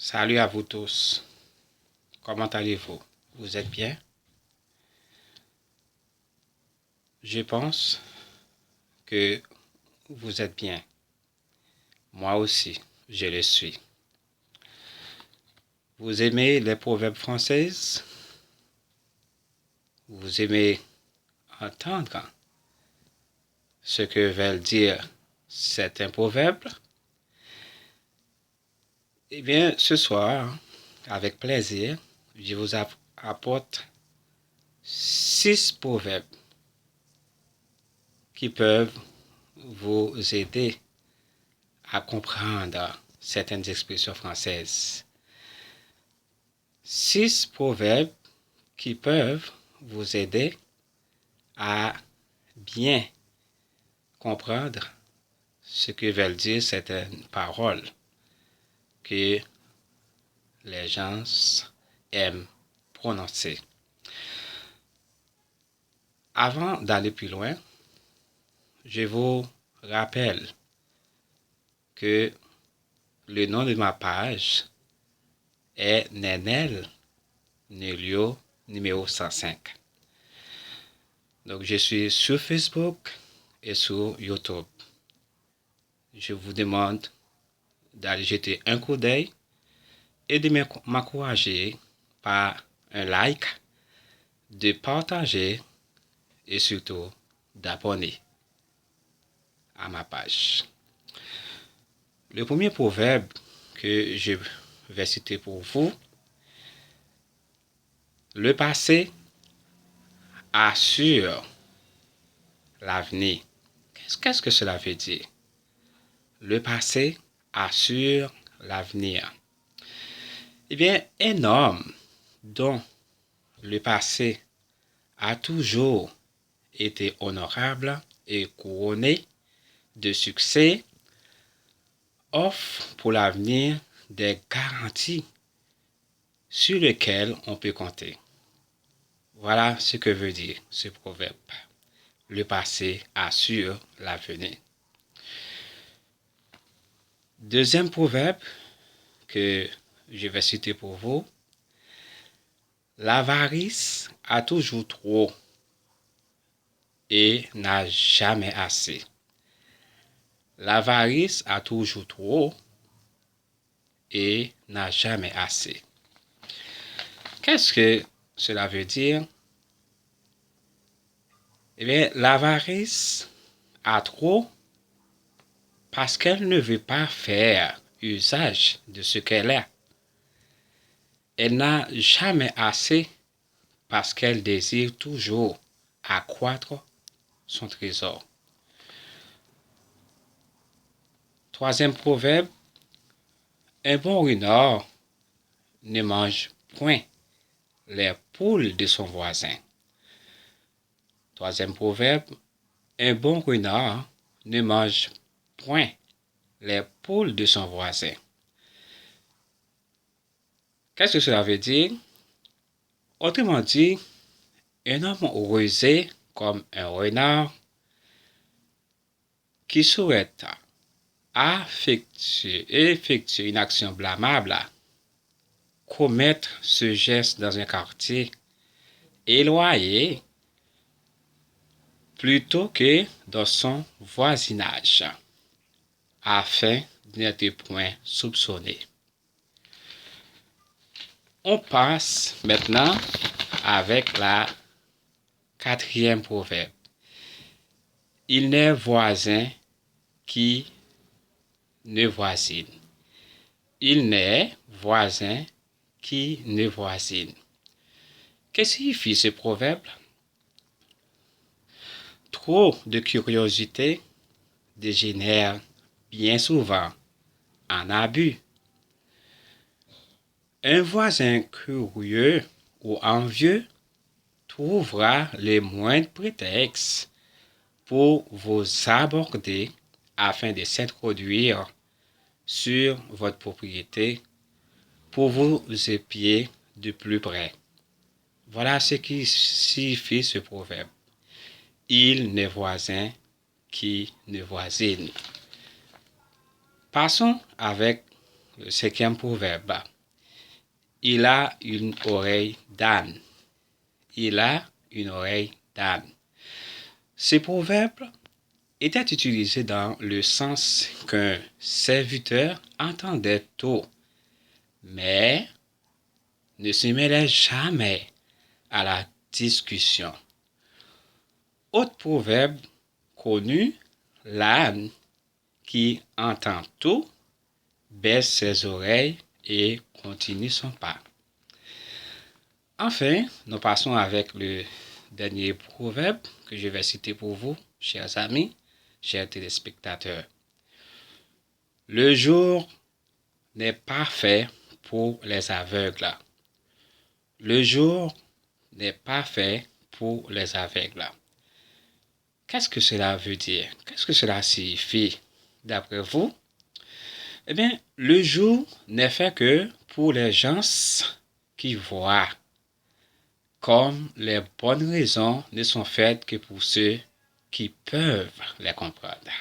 Salut à vous tous. Comment allez-vous? Vous êtes bien? Je pense que vous êtes bien. Moi aussi, je le suis. Vous aimez les proverbes françaises? Vous aimez entendre ce que veulent dire certains proverbes? Eh bien, ce soir, avec plaisir, je vous apporte 6 proverbes qui peuvent vous aider à comprendre certaines expressions françaises. 6 proverbes qui peuvent vous aider à bien comprendre ce que veulent dire certaines paroles que les gens aiment prononcer. Avant d'aller plus loin, je vous rappelle que le nom de ma page est Nenel Nelio numéro 105. Donc, je suis sur Facebook et sur YouTube. Je vous demande d'aller jeter un coup d'œil et de m'encourager par un like, de partager et surtout d'abonner à ma page. Le premier proverbe que je vais citer pour vous, le passé assure l'avenir. Qu'est-ce que cela veut dire? Le passé assure l'avenir. Eh bien, un homme dont le passé a toujours été honorable et couronné de succès offre pour l'avenir des garanties sur lesquelles on peut compter. Voilà ce que veut dire ce proverbe. Le passé assure l'avenir. Deuxième proverbe que je vais citer pour vous. L'avarice a toujours trop et n'a jamais assez. L'avarice a toujours trop et n'a jamais assez. Qu'est-ce que cela veut dire? Eh bien, l'avarice a trop parce qu'elle ne veut pas faire usage de ce qu'elle a. Elle n'a jamais assez parce qu'elle désire toujours accroître son trésor. Troisième proverbe, un bon renard ne mange point les poules de son voisin. Troisième proverbe, un bon renard ne mange point les poules de son voisin. Qu'est-ce que cela veut dire? Autrement dit, un homme rusé comme un renard qui souhaite effectuer une action blâmable, commettre ce geste dans un quartier éloigné plutôt que dans son voisinage, afin de n'être point soupçonné. On passe maintenant avec la quatrième proverbe. Il n'est voisin qui ne voisine. Il n'est voisin qui ne voisine. Qu'est-ce que signifie ce proverbe? Trop de curiosité dégénère bien souvent en abus. Un voisin curieux ou envieux trouvera les moindres prétextes pour vous aborder afin de s'introduire sur votre propriété pour vous épier de plus près. Voilà ce qui signifie ce proverbe. Il n'est voisin qui ne voisine. Passons avec le cinquième proverbe. Il a une oreille d'âne. Il a une oreille d'âne. Ce proverbe était utilisé dans le sens qu'un serviteur entendait tout, mais ne se mêlait jamais à la discussion. Autre proverbe connu, l'âne qui entend tout baisse ses oreilles et continue son pas. Enfin, nous passons avec le dernier proverbe que je vais citer pour vous, chers amis, chers téléspectateurs. Le jour n'est pas fait pour les aveugles. Le jour n'est pas fait pour les aveugles. Qu'est-ce que cela veut dire? Qu'est-ce que cela signifie d'après vous? Eh bien, le jour n'est fait que pour les gens qui voient, comme les bonnes raisons ne sont faites que pour ceux qui peuvent les comprendre.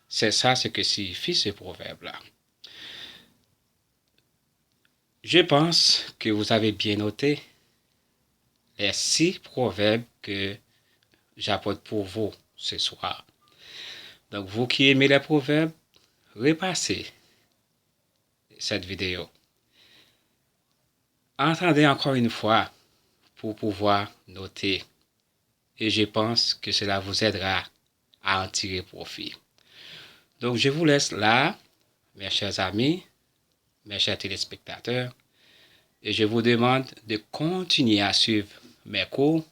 C'est ça ce que signifie ce proverbe-là. Je pense que vous avez bien noté les 6 proverbes que j'apporte pour vous ce soir. Donc, vous qui aimez les proverbes, repassez cette vidéo. Entendez encore une fois pour pouvoir noter. Et je pense que cela vous aidera à en tirer profit. Donc, je vous laisse là, mes chers amis, mes chers téléspectateurs, et je vous demande de continuer à suivre mes cours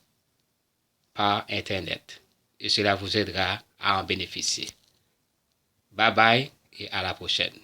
par Internet. Et cela vous aidera à en bénéficier. Bye bye et à la prochaine.